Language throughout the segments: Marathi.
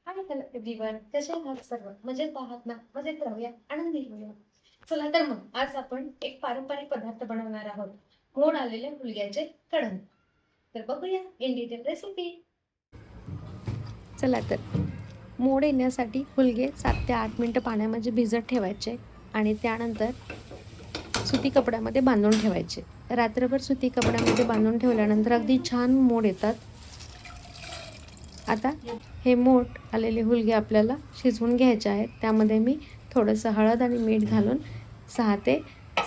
हाय हॅलो एव्हरीवन, कसे आहात सर्व? मजेत आहात ना? मजेत राहूया, आनंदी राहूया. चला तर मग आज आपण एक पारंपरिक पदार्थ बनवणार आहोत. मोड आलेले हुलग्याचे कढण. तर बघूया इन डिटेल रेसिपी. चला तर मोड येण्यासाठी हुलगे 7 ते 8 मिनिटं पाण्यामध्ये भिजत ठेवायचे आणि त्यानंतर सुती कपड्यामध्ये बांधून ठेवायचे. रात्रभर सुती कपड्यामध्ये बांधून ठेवल्यानंतर अगदी छान मोड येतात. आता हे मोठ आलेले हुलगे आपल्याला शिजवून घ्यायचे आहेत. त्यामध्ये मी थोडंसं हळद आणि मीठ घालून 6 ते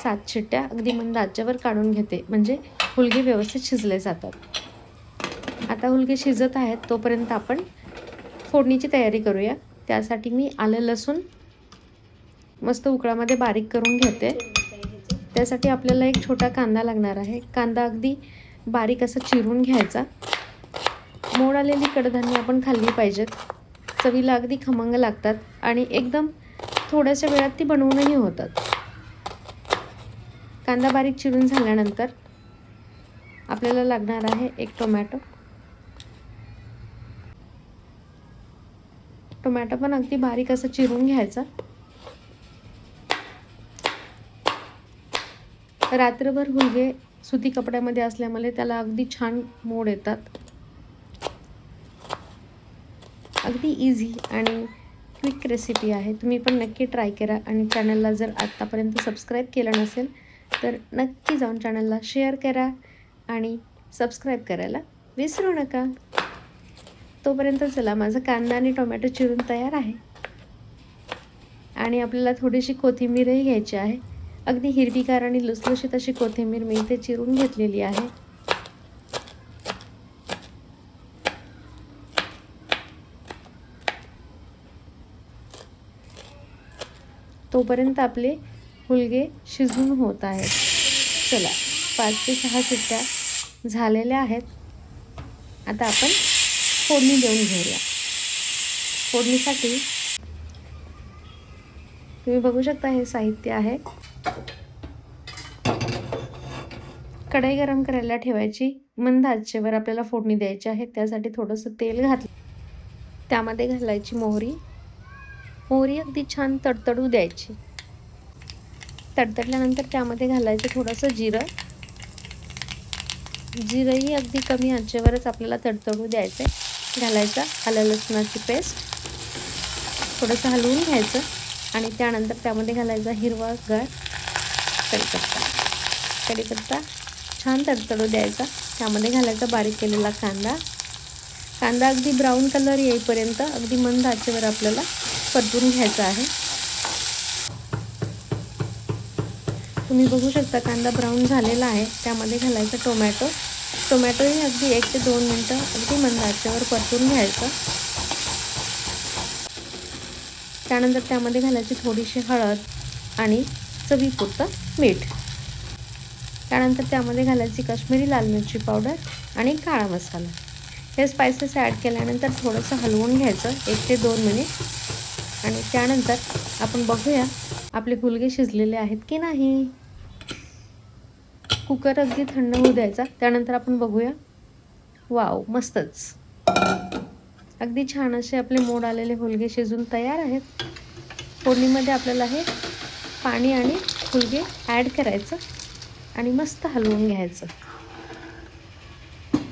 7 शिट्ट्या अगदी मंद आचेवर काढून घेते, म्हणजे हुलगे व्यवस्थित शिजले जातात. आता हुलगे शिजत आहेत तोपर्यंत आपण फोडणीची तयारी करूया. त्यासाठी मी आलं लसूण मस्त उकळामध्ये बारीक करून घेते. त्यासाठी आपल्याला एक छोटा कांदा लागणार आहे. कांदा अगदी बारीक असा चिरून घ्यायचा. मोड आलेली कडधान्य आपण खाल्ली पाहिजेत. चवीला अगदी खमंग लागतात आणि एकदम थोड्याशा वेळात ती बनवूनही होतात. कांदा बारीक चिरून झाल्यानंतर आपल्याला लागणार आहे एक टोमॅटो. टोमॅटो पण अगदी बारीक असं चिरून घ्यायचा. रात्रभर हुलगे सुती कपड्यामध्ये असल्यामुळे त्याला अगदी छान मोड येतात. अगदी इझी आणि क्विक रेसिपी आहे. तुम्ही पण नक्की ट्राय करा आणि चॅनलला जर आत्तापर्यंत सबस्क्राईब केलं नसेल तर नक्की जाऊन चॅनलला शेअर करा आणि सबस्क्राईब करायला विसरू नका. तोपर्यंत चला, माझा कांदा आणि टोमॅटो चिरून तयार आहे आणि आपल्याला थोडीशी कोथिंबीरही घ्यायची आहे. अगदी हिरवीगार आणि लुसलुशीत अशी कोथिंबीर मी इथे चिरून घेतलेली आहे. तोपर्यंत आपले हुलगे शिजून होत आहेत. चला, 5 ते 6 शिट्ट्या झालेल्या आहेत. आता आपण फोडणी देऊन घेऊया. फोडणीसाठी तुम्ही बघू शकता हे साहित्य आहे. कढई गरम करायला ठेवायची. मंद आचेवर आपल्याला फोडणी द्यायची आहे. त्यासाठी थोडंसं तेल घातलं. त्यामध्ये घालायची मोहरी. मोहरी अगदी छान तडतडू द्यायची. तडतडल्यानंतर त्यामध्ये घालायचं थोडंसं जिरं. जिरंही अगदी कमी आचेवरच आपल्याला तडतडू द्यायचं आहे. घालायचं आलं लसणाची पेस्ट. थोडंसं हलवून घ्यायचं आणि त्यानंतर त्यामध्ये घालायचा हिरवागार कढीपत्ता. कढीपत्ता छान तडतडू द्यायचा. त्यामध्ये घालायचा बारीक केलेला कांदा. कांदा अगदी ब्राऊन कलर येईपर्यंत अगदी मंद आचेवर आपल्याला परतून घ्यायचा आहे. तुम्ही बघू शकता कांदा ब्राऊन झालेला आहे. त्यामध्ये घालायचा टोमॅटो. टोमॅटोही अगदी 1 ते 2 मिनटं अगदी मंद आचेवर परतून घ्यायचं. त्यानंतर त्यामध्ये घालायची थोडीशी हळद आणि चवीपुरतं मीठ. त्यानंतर त्यामध्ये घालायची काश्मीरी लाल मिरची पावडर आणि काळा मसाला. हे स्पायसेस ॲड केल्यानंतर थोडंसं हलवून घ्यायचं 1 ते 2 मिनिट आणि त्यानंतर आपण बघूया आपले हुलगे शिजलेले आहेत की नाही. कुकर अगदी थंड होऊ द्यायचा. त्यानंतर आपण बघूया. वाव, मस्तच. अगदी छान असे आपले मोड आलेले हुलगे शिजून तयार आहेत. फोडणीमध्ये आपल्याला हे पाणी आणि हुलगे ॲड करायचं आणि मस्त हलवून घ्यायचं.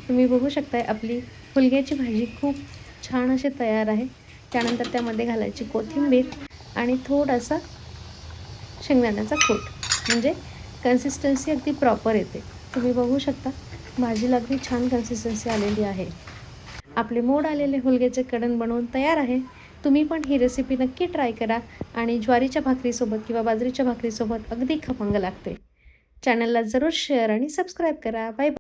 तुम्ही बघू शकताय आपली हुलग्याची भाजी खूप छान अशी तयार आहे. त्यानंतर त्यामध्ये घालायची कोथिंबीर आणि थोडासा शेंगदाण्याचा कूट, म्हणजे कन्सिस्टन्सी अगदी प्रॉपर येते. तुम्ही बघू शकता भाजीला अगदी छान कन्सिस्टन्सी आलेली आहे. आपले मोड आलेले हुलग्याचे कढण बनवून तयार आहे. तुम्ही पण ही रेसिपी नक्की ट्राय करा आणि ज्वारीच्या भाकरीसोबत किंवा बाजरीच्या भाकरीसोबत अगदी खमंग लागते. चॅनलला जरूर शेअर आणि सबस्क्राईब करा. बाय.